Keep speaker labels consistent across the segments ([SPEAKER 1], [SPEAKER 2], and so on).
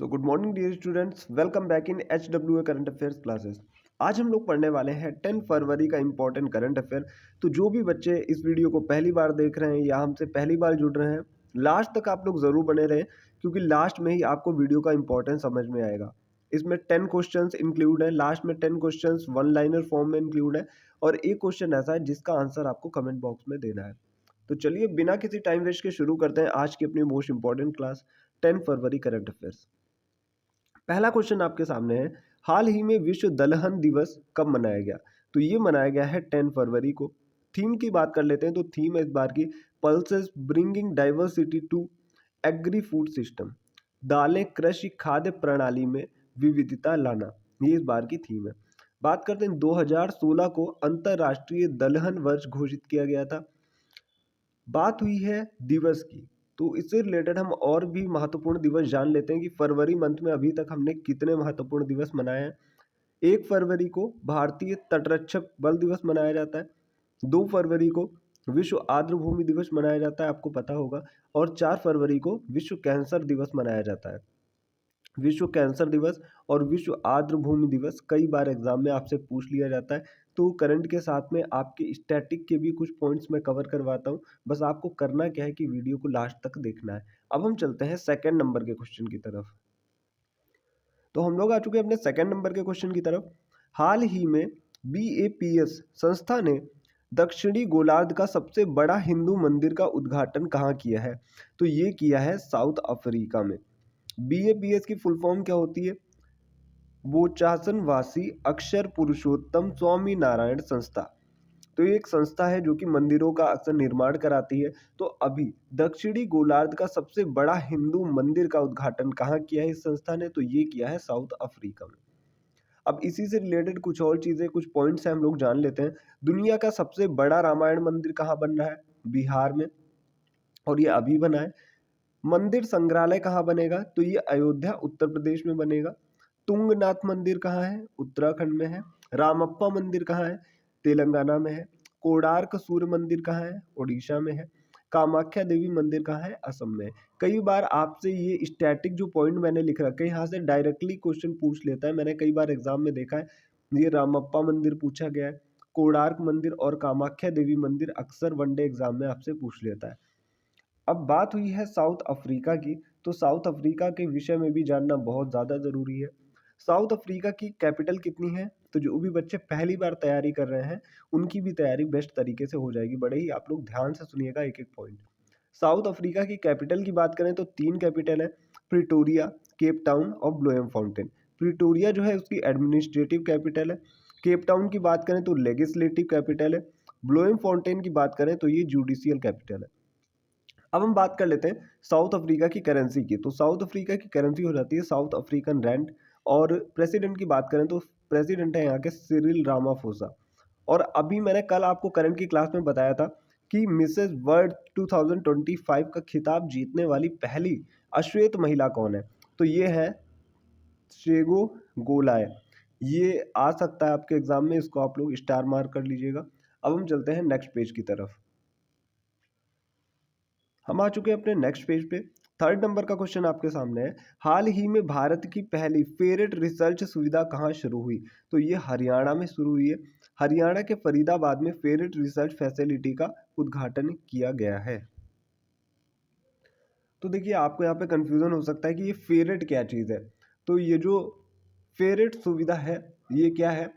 [SPEAKER 1] Good morning dear students, welcome back in HWA current affairs classes. आज हम लोग पढ़ने वाले हैं 10 फरवरी का इंपॉर्टेंट करंट अफेयर। तो जो भी बच्चे इस वीडियो को पहली बार देख रहे हैं या हमसे पहली बार जुड़ रहे हैं, लास्ट तक आप लोग ज़रूर बने रहें, क्योंकि लास्ट में ही आपको वीडियो का इंपॉर्टेंस समझ में आएगा। इसमें 10 क्वेश्चंस इंक्लूड है, लास्ट में 10 क्वेश्चंस वन लाइनर फॉर्म में इंक्लूड है और एक क्वेश्चन ऐसा है जिसका आंसर आपको कमेंट बॉक्स में देना है। तो चलिए बिना किसी टाइम वेस्ट के शुरू करते हैं आज की अपनी मोस्ट इंपॉर्टेंट क्लास 10 फरवरी करंट अफेयर्स। पहला क्वेश्चन आपके सामने है, हाल ही में विश्व दलहन दिवस कब मनाया गया? तो ये मनाया गया है 10 फरवरी को। थीम की बात कर लेते हैं, तो थीम है इस बार की pulses bringing diversity to agri food system. दालें कृषि खाद्य प्रणाली में विविधता लाना, ये इस बार की थीम है। बात करते हैं 2016 को अंतरराष्ट्रीय दलहन वर्ष घोषित किया गया था। बात हुई है दिवस की, तो इससे रिलेटेड हम और भी महत्वपूर्ण दिवस जान लेते हैं कि फरवरी मंथ में अभी तक हमने कितने महत्वपूर्ण दिवस मनाए हैं। 1 फरवरी को भारतीय तटरक्षक बल दिवस मनाया जाता है। 2 फरवरी को विश्व आर्द्रभूमि दिवस मनाया जाता है, आपको पता होगा। और 4 फरवरी को विश्व कैंसर दिवस मनाया जाता है। विश्व कैंसर दिवस और विश्व आर्द्रभूमि दिवस कई बार एग्जाम में आपसे पूछ लिया जाता है। तो करंट के साथ में आपके स्टैटिक के भी कुछ पॉइंट्स मैं कवर करवाता हूँ। बस आपको करना क्या है कि वीडियो को लास्ट तक देखना है। अब हम चलते हैं सेकंड नंबर के क्वेश्चन की तरफ। तो हम लोग आ चुके हैं अपने सेकंड नंबर के क्वेश्चन की तरफ। हाल ही में BAPS संस्था ने दक्षिणी गोलार्ध का सबसे बड़ा हिंदू मंदिर का उद्घाटन कहाँ किया है? तो ये किया है साउथ अफ्रीका में। BAPS की फुल फॉर्म क्या होती है? बोचासनवासी अक्षर पुरुषोत्तम स्वामी नारायण संस्था। तो ये एक संस्था है जो कि मंदिरों का अक्सर निर्माण कराती है। तो अभी दक्षिणी गोलार्ध का सबसे बड़ा हिंदू मंदिर का उद्घाटन कहाँ किया है इस संस्था ने? तो ये किया है साउथ अफ्रीका में। अब इसी से रिलेटेड कुछ और चीजें, कुछ पॉइंट्स हैं, हम लोग जान लेते हैं। दुनिया का सबसे बड़ा रामायण मंदिर कहाँ बन रहा है? बिहार में, और ये अभी बना है। मंदिर संग्रहालय कहाँ बनेगा? तो ये अयोध्या उत्तर प्रदेश में बनेगा। तुंगनाथ मंदिर कहाँ है? उत्तराखंड में है। रामप्पा मंदिर कहाँ है? तेलंगाना में है। कोणार्क सूर्य मंदिर कहाँ है? उड़ीसा में है। कामाख्या देवी मंदिर कहाँ है? असम में है। कई बार आपसे ये स्टैटिक जो पॉइंट मैंने लिख रखा है, यहाँ से डायरेक्टली क्वेश्चन पूछ लेता है। मैंने कई बार एग्जाम में देखा है, ये रामप्पा मंदिर पूछा गया है, कोणार्क मंदिर और कामाख्या देवी मंदिर अक्सर वनडे एग्जाम में आपसे पूछ लेता है। अब बात हुई है साउथ अफ्रीका की, तो साउथ अफ्रीका के विषय में भी जानना बहुत ज़्यादा ज़रूरी है। साउथ अफ्रीका की कैपिटल कितनी है? तो जो भी बच्चे पहली बार तैयारी कर रहे हैं उनकी भी तैयारी बेस्ट तरीके से हो जाएगी। बड़े ही आप लोग ध्यान से सुनिएगा एक एक पॉइंट। साउथ अफ्रीका की कैपिटल की बात करें तो 3 कैपिटल है, प्रिटोरिया, केप टाउन और ब्लोएम फाउंटेन। प्रिटोरिया जो है उसकी एडमिनिस्ट्रेटिव कैपिटल है। केप टाउन की बात करें तो लेजिस्लेटिव कैपिटल है। ब्लोएम फाउंटेन की बात करें तो ये जुडिशियल कैपिटल है। अब हम बात कर लेते हैं साउथ अफ्रीका की करेंसी की। तो साउथ अफ्रीका की करेंसी हो जाती है साउथ अफ्रीकन रैंड। और प्रेसिडेंट की बात करें तो प्रेसिडेंट है यहाँ के सिरिल रामाफोसा। और अभी मैंने कल आपको करंट की क्लास में बताया था कि मिसेज वर्ल्ड 2025 का खिताब जीतने वाली पहली अश्वेत महिला कौन है? तो ये है शेगो गोलाय। ये आ सकता है आपके एग्जाम में, इसको आप लोग स्टार मार्क कर लीजिएगा। अब हम चलते हैं नेक्स्ट पेज की तरफ। हम आ चुके हैं अपने नेक्स्ट पेज पे। थर्ड नंबर का क्वेश्चन आपके सामने है, हाल ही में भारत की पहली फेरेट रिसर्च सुविधा कहाँ शुरू हुई? तो ये हरियाणा में शुरू हुई है। हरियाणा के फरीदाबाद में फेरेट रिसर्च फैसिलिटी का उद्घाटन किया गया है। तो देखिए आपको यहाँ पे कंफ्यूजन हो सकता है कि ये फेरेट क्या चीज़ है। तो ये जो फेरेट सुविधा है ये क्या है?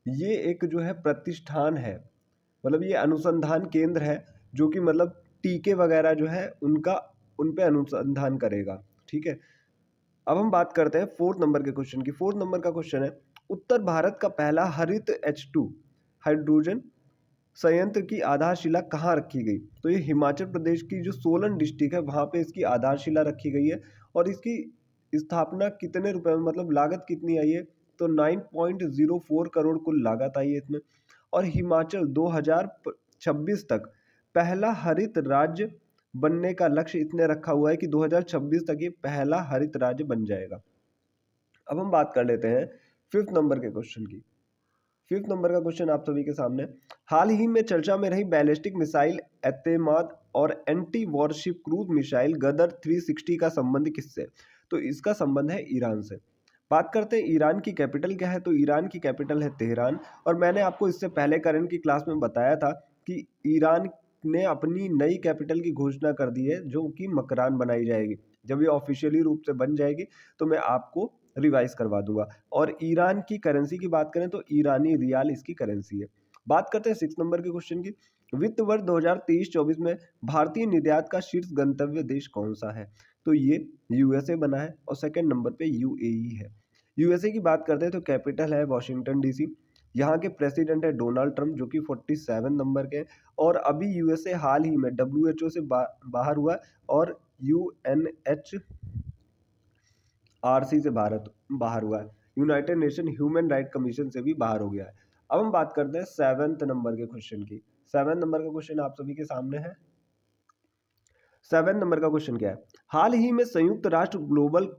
[SPEAKER 1] ये एक जो है प्रतिष्ठान है, मतलब ये अनुसंधान केंद्र है जो कि मतलब टीके वगैरह जो है उनका उन पे अनुसंधान करेगा। ठीक है। अब हम बात करते हैं फोर्थ नंबर के क्वेश्चन की। फोर्थ नंबर का क्वेश्चन है, उत्तर भारत का पहला हरित H2 हाइड्रोजन संयंत्र की आधारशिला कहाँ रखी गई? तो ये हिमाचल प्रदेश की जो सोलन डिस्ट्रिक्ट है वहाँ पे इसकी आधारशिला रखी गई है। और इसकी स्थापना कितने रुपए में, मतलब लागत कितनी आई है? तो 9.04 करोड़ कुल लागत आई है इसमें। और हिमाचल 2026 तक पहला हरित राज्य बनने का लक्ष्य इतने रखा हुआ है कि 2026 तक ये पहला हरित राज्य बन जाएगा। अब हम बात कर लेते हैं फिफ्थ नंबर के क्वेश्चन की। 5th नंबर का क्वेश्चन आप सभी के सामने, हाल ही में चर्चा में रही बैलिस्टिक मिसाइल एतेमाद और एंटी वॉरशिप क्रूज मिसाइल गदर 360 का संबंध किससे? तो इसका संबंध है ईरान से। बात करते हैं ईरान की कैपिटल क्या है, तो ईरान की कैपिटल है तेहरान। और मैंने आपको इससे पहले करंट की क्लास में बताया था कि ईरान ने अपनी नई कैपिटल की घोषणा कर दी है, जो कि मकरान बनाई जाएगी। जब ये ऑफिशियली रूप से बन जाएगी तो मैं आपको रिवाइज करवा दूंगा। और ईरान की करेंसी की बात करें तो ईरानी रियाल इसकी करेंसी है। बात करते हैं 6 नंबर के क्वेश्चन की, वित्त वर्ष 2023-24 में भारतीय निर्यात का शीर्ष गंतव्य देश कौन सा है? तो ये यूएसए बना है और सेकंड नंबर पे यूएई है। यूएसए की बात करते हैं तो कैपिटल है वॉशिंगटन डीसी। यहाँ के प्रेसिडेंट है डोनाल्ड ट्रंप, जो कि 47 नंबर के। और अभी यूएसए हाल ही में डब्ल्यूएचओ से बाहर हुआ और यूएनएच आरसी से बाहर हुआ है, United nation human right commission से भी बाहर हो गया है। अब हम बात करते हैं 7th नंबर के क्वेश्चन की। 7 नंबर का क्वेश्चन आप सभी के सामने है। 7 नंबर का क्वेश्चन क्या है, हाल ही में संयुक्त राष्ट्र ग्लोबल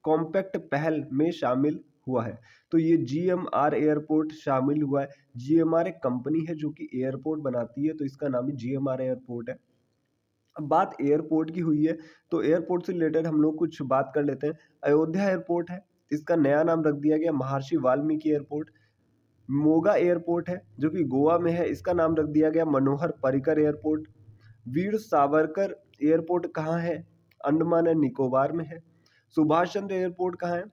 [SPEAKER 1] कॉम्पैक्ट पहल में शामिल हुआ है? तो ये जीएमआर एयरपोर्ट शामिल हुआ है। जीएमआर एक कंपनी है जो कि एयरपोर्ट बनाती है, तो इसका नाम ही जीएमआर एयरपोर्ट है। अब बात एयरपोर्ट की हुई है, तो एयरपोर्ट से रिलेटेड हम लोग कुछ बात कर लेते हैं। अयोध्या एयरपोर्ट है, इसका नया नाम रख दिया गया महर्षि वाल्मीकि एयरपोर्ट। मोगा एयरपोर्ट है जो कि गोवा में है, इसका नाम रख दिया गया मनोहर पर्रिकर एयरपोर्ट। वीर सावरकर एयरपोर्ट कहाँ है? अंडमान एंड निकोबार में है। सुभाष चंद्र एयरपोर्ट कहाँ है?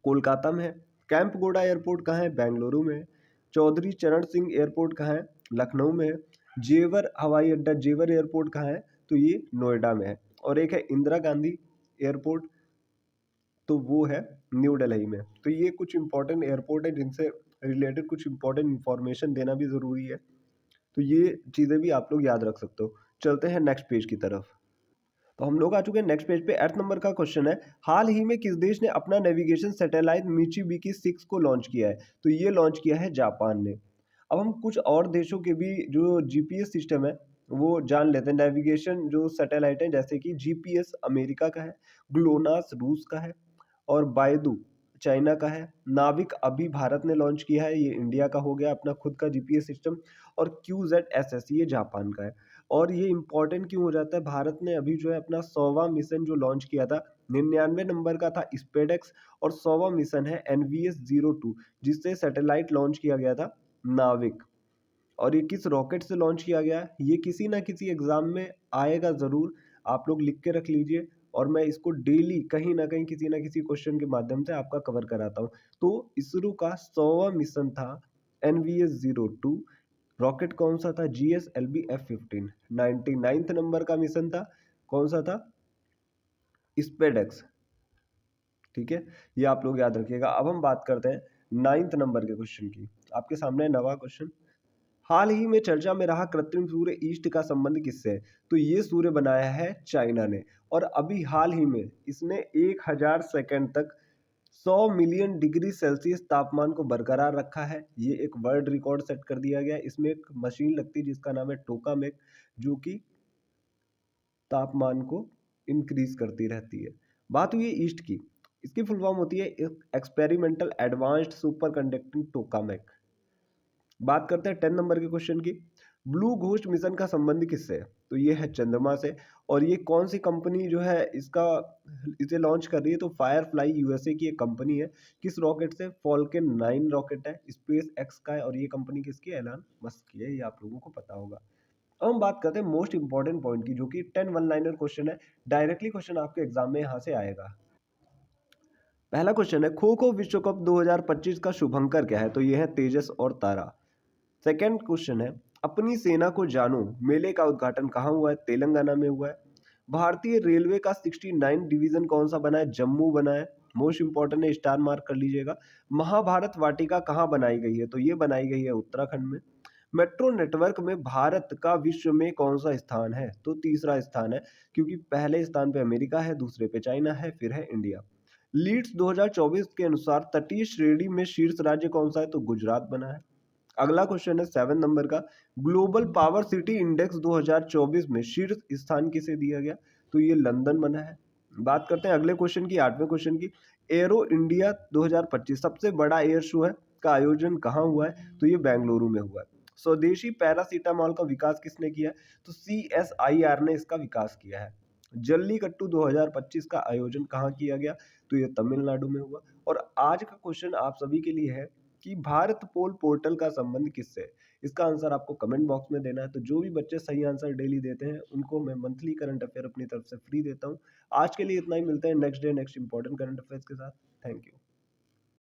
[SPEAKER 1] कोलकाता में है। कैंपगोड़ा एयरपोर्ट कहाँ है? बेंगलुरु में है। चौधरी चरण सिंह एयरपोर्ट कहाँ है? लखनऊ में है। जेवर हवाई अड्डा, जेवर एयरपोर्ट कहाँ है? तो ये नोएडा में है। और एक है इंदिरा गांधी एयरपोर्ट, तो वो है न्यू दिल्ली में। तो ये कुछ इंपॉर्टेंट एयरपोर्ट है जिनसे रिलेटेड कुछ इंपॉर्टेंट इंफॉर्मेशन देना भी ज़रूरी है। तो ये चीज़ें भी आप लोग याद रख सकते हो। चलते हैं नेक्स्ट पेज की तरफ। तो हम लोग आ चुके हैं नेक्स्ट पेज पे। 8th नंबर का क्वेश्चन है, हाल ही में किस देश ने अपना नेविगेशन सैटेलाइट मिचिबिकी 6 को लॉन्च किया है? तो ये लॉन्च किया है जापान ने। अब हम कुछ और देशों के भी जो जीपीएस सिस्टम है वो जान लेते हैं। नेविगेशन जो सैटेलाइट है, जैसे कि जीपीएस अमेरिका का है, ग्लोनास रूस का है और बायडू चाइना का है। नाविक अभी भारत ने लॉन्च किया है, ये इंडिया का हो गया अपना खुद का जीपीएस सिस्टम। और QZSS ये जापान का है। और ये इंपॉर्टेंट क्यों हो जाता है, भारत ने अभी जो है अपना 100वां मिशन जो लॉन्च किया था, 99 नंबर का था स्पेडेक्स, और 100वां मिशन है NVS-02, जिससे सैटेलाइट लॉन्च किया गया था नाविक। और ये किस रॉकेट से लॉन्च किया गया है, ये किसी ना किसी एग्जाम में आएगा ज़रूर, आप लोग लिख के रख लीजिए। और मैं इसको डेली कहीं ना कहीं किसी ना किसी क्वेश्चन के माध्यम से आपका कवर कराता हूँ। तो इसरो का 100वां मिशन था NVS-02। रॉकेट कौन सा था? GSLV F-15। 99th नंबर का मिशन था, कौन सा था? स्पेडेक्स। ठीक है, ये आप लोग याद रखिएगा। अब हम बात करते हैं 9th नंबर के क्वेश्चन की। आपके सामने नवा क्वेश्चन, हाल ही में चर्चा में रहा कृत्रिम सूर्य ईस्ट का संबंध किससे है? तो ये सूर्य बनाया है चाइना ने। और अभी हाल ही में इसने 1000 सेकंड तक 100 मिलियन डिग्री सेल्सियस तापमान को बरकरार रखा है। ये एक वर्ल्ड रिकॉर्ड सेट कर दिया गया है। इसमें एक मशीन लगती है जिसका नाम है टोकामेक, जो कि तापमान को इंक्रीज करती रहती है। बात हुई ईस्ट की, इसकी फुल फॉर्म होती है एक्सपेरिमेंटल एडवांस्ड सुपर कंडक्टिंग टोकामेक। बात करते हैं 10 नंबर के क्वेश्चन की, ब्लू घोस्ट मिशन का संबंध किससे है? तो ये है चंद्रमा से। और ये कौन सी कंपनी जो है इसे लॉन्च कर रही है? तो फायरफ्लाई यूएसए की एक कंपनी है। किस रॉकेट से? फॉल्कन 9 रॉकेट है, स्पेस एक्स का है। और ये कंपनी किसकी है? एलन मस्क की है, ये आप लोगों को पता होगा। अब हम बात करते हैं मोस्ट इंपॉर्टेंट पॉइंट की, जो कि 10 वन लाइनर क्वेश्चन है। डायरेक्टली क्वेश्चन आपके एग्जाम में यहाँ से आएगा। पहला क्वेश्चन है, खो खो विश्व कप 2025 का शुभंकर क्या है? तो ये है तेजस और तारा। सेकंड क्वेश्चन है, अपनी सेना को जानो मेले का उद्घाटन कहाँ हुआ है? तेलंगाना में हुआ है। भारतीय रेलवे का 69 डिवीजन कौन सा बना है? जम्मू बना है। मोस्ट इंपॉर्टेंट है, स्टार मार्क कर लीजिएगा। महाभारत वाटिका कहाँ बनाई गई है? तो ये बनाई गई है उत्तराखंड में। मेट्रो नेटवर्क में भारत का विश्व में कौन सा स्थान है? तो तीसरा स्थान है, क्योंकि पहले स्थान पे अमेरिका है, दूसरे पे चाइना है, फिर है इंडिया। लीड्स 2024 के अनुसार तटीय श्रेणी में शीर्ष राज्य कौन सा है? तो गुजरात बना है। अगला क्वेश्चन है 7 नंबर का, ग्लोबल पावर सिटी इंडेक्स 2024 में शीर्ष स्थान किसे दिया गया? तो ये लंदन बना है। बात करते हैं अगले क्वेश्चन की, 8वें क्वेश्चन की, एरो इंडिया 2025 सबसे बड़ा एयर शो है, का आयोजन कहाँ हुआ है? तो ये बेंगलुरु में हुआ है। स्वदेशी पैरासिटामॉल का विकास किसने किया है? तो CSIR ने इसका विकास किया है। जल्लीकट्टू 2025 का आयोजन कहाँ किया गया? तो ये तमिलनाडु में हुआ। और आज का क्वेश्चन आप सभी के लिए है कि भारत पोल पोर्टल का संबंध किससे है? इसका आंसर आपको कमेंट बॉक्स में देना है। तो जो भी बच्चे सही आंसर डेली देते हैं उनको मैं मंथली करंट अफेयर अपनी तरफ से फ्री देता हूँ। आज के लिए इतना ही, मिलते हैं next day next important current affairs के साथ। Thank you.